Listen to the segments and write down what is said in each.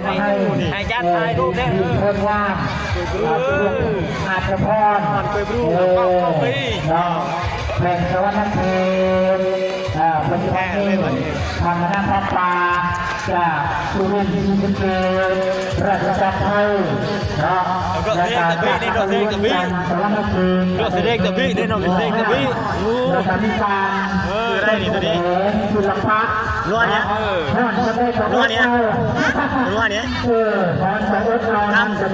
ให้ญาติถ่ายรูปได้เพิ่มว่าอาจจะพรไปบรูก็ไปแบ่งสวรรค์เพลเป็นแห่ทางคณะพระป่าจากสุรินทร์ที่เป็นราชการไทยเนาะราชการจากสวรรค์เพลงก็แสดงตะบี้ได้น้องแสดงตะบี้ราชการที่การได้นี่ตัวนี้สุรพัฒน์รัวเนี้ยรัวเนี้ยรัวเนี้ย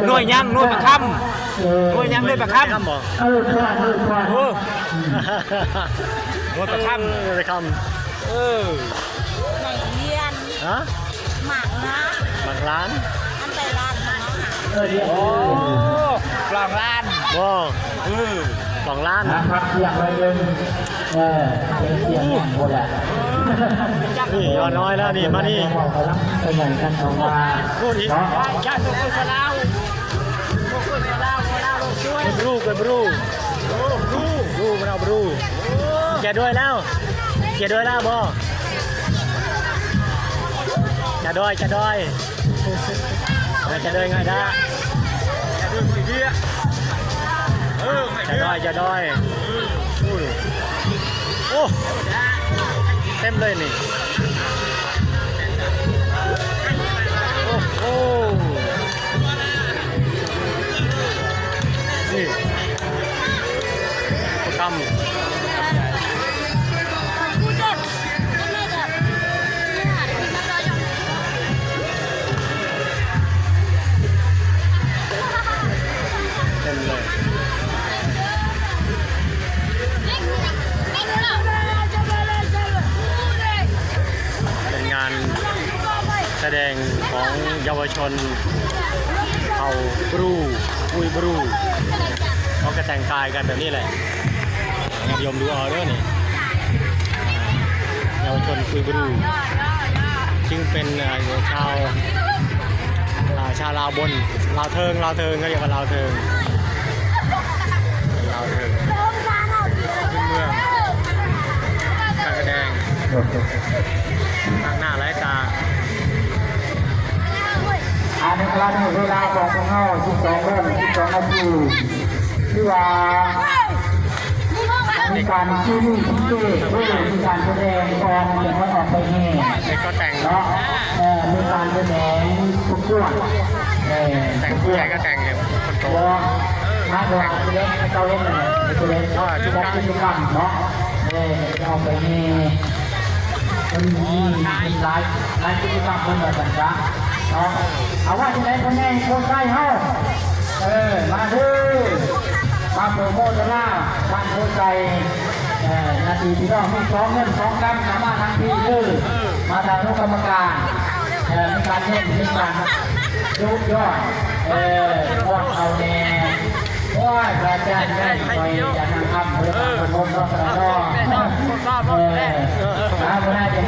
หน่วยยังหน่วยประคำหน่วยยังหน่วยประคำบอกหน่วยประคำประคำไหนเรียนฮะหมากนะบางร้านอันไปร้านหมาโอ้กล่องร้านโอ้กล่องร้านพักเที่ยงเลยยังเที่ยงหมดแหละนี่ยอดน้อยแล้วนี่มานี่เป็นอย่างกันออกมาพูดอีกย่าสุกุศลาวสุกุศลาวลงช่วยบรูกันบรูมันเอาบรูแกด้วยแล้วบ่จะด้วยง่ายได้จะด้วยไม่เบี้ยจะด้วยโอ้เต็มเลยนี่โอ้นี่ทำเต็มเลยเป็นงานแสดงของเยาวชนเผ่าบรูคุยบรูเขาก็แต่งกายกันแบบนี้แหละงานยมดูเอาด้วยนี่เยาวชนคุยบรูซึ่งเป็นชาวลาวบนลาวเทิงก็เรียกว่าลาวเทิงขึ้นเมืองการแสดงตั้งหน้าไร้ตาอันนี้ครับเวลาของพวกเรา12 เริ่ม12 นาทีที่ว่ามีการชี้นิ้วชี้เป้ด้วยมีการแสดงกองจะให้ออกไปแห่ก็แต่งเนาะมีการแสดงทุกช่วงแต่งผู้ใหญ่ก็แต่งเนี่ยคนโตมาดูเล่นเขาเล่นอะไรเล่นชุดกรรมเนาะจะออกไปแห่มันมีหลายชุดกรรมคนแบบนั้นจ้ะเอาว่าที่ไหนคนแน่คนใกล้เฮามาดูมาโปรโมทล่าบ้านโพใจนาทีที่เรามี2 เงิน 2 กำสามารถทันทีคือมาทางกรรมการมีการเล่นมีการยุบยอดพวกเอาแน่ว่าจะแจ้งได้ไปจะนำคำเพื่อประมรสระดอไม่ได้จะ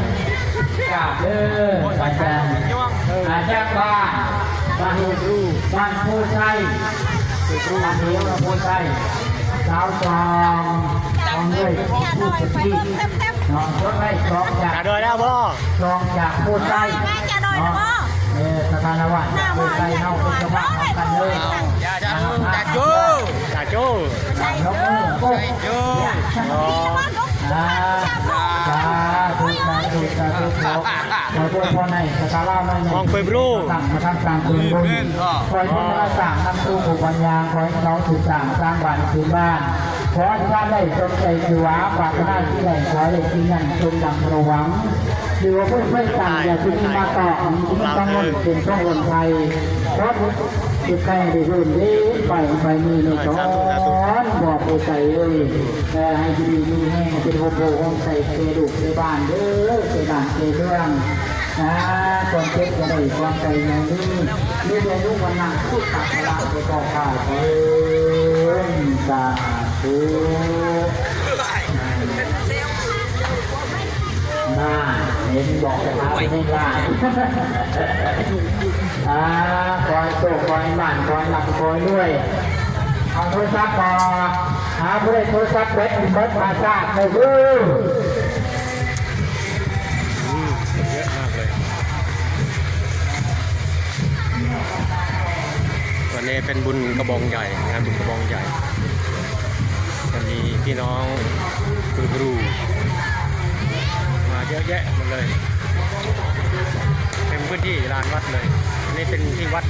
กราบอาจารย์บ้านโพชัยบ้านเดียวโพชัยสาวจองด้วยผู้สติน้องรถไล่จองจากโพชัยสถานวัฒน์โพชัยเน่าเป็นชาวบ้านกันเลยจากโจ้ยกมือโก้ถูกเขาตัวพอในสกาล่าไม่มองไปบลูสั่งมาทำการปืนบุญคอยพัฒนาสั่งนำตู้บุกปัญญาคอยเราถูกสั่งสร้างบ้านคืนบ้านขอที่บ้านได้สนใจคือว่าปรารถนาที่ใดขอได้ที่นั่นจงดังระวังหรือว่าเพื่อนไม่สั่งอย่าคิดมาต่อที่ต้องงดเป็นช่องคนไทยเพราะจิตใจได้รื่นดีไปมือในช้อนบอกไปใส่เลยให้ดีมีแห้งเป็นโฮโบห้องใส่เกดุในบ้านเด้อเกด่านเกเรื่องความเจ็บจะได้ความใจอย่างนี้นี่เรียนรู้วันนั้นพูดตัดละไปต่อข่าวสาธุน่าเห็นบอกจะพาไปให้ได้คอยโตคอยหมั่นคอยหลับคอยด้วยเอาโทรศัพท์มาหาผู้ใดโทรศัพท์เบ็ดเบิดมาจ้าเลยเว้ย วันนี้เป็นบุญกระบองใหญ่งานบุญกระบองใหญ่จะมีพี่น้องครูมาเยอะแยะหมดเลยเป็นพื้นที่ลานวัดเลยนี่เป็นที่วัด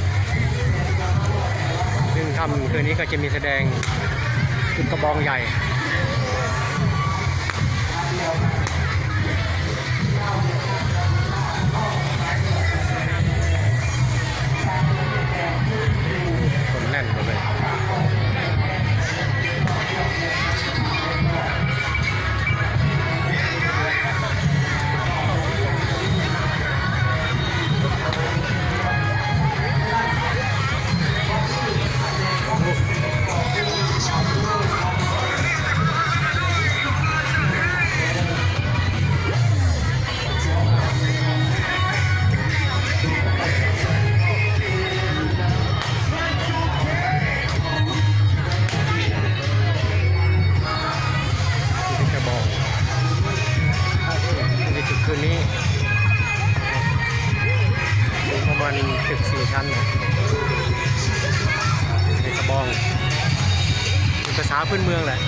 ซึ่งค่ำคืนนี้ก็จะมีแสดงบุญกระบองใหญ่คนแน่นหมดเลยคืนนี้ประมาณตึก4 ชั้นในกระบองเป็นภาษาพื้นเมืองแหละ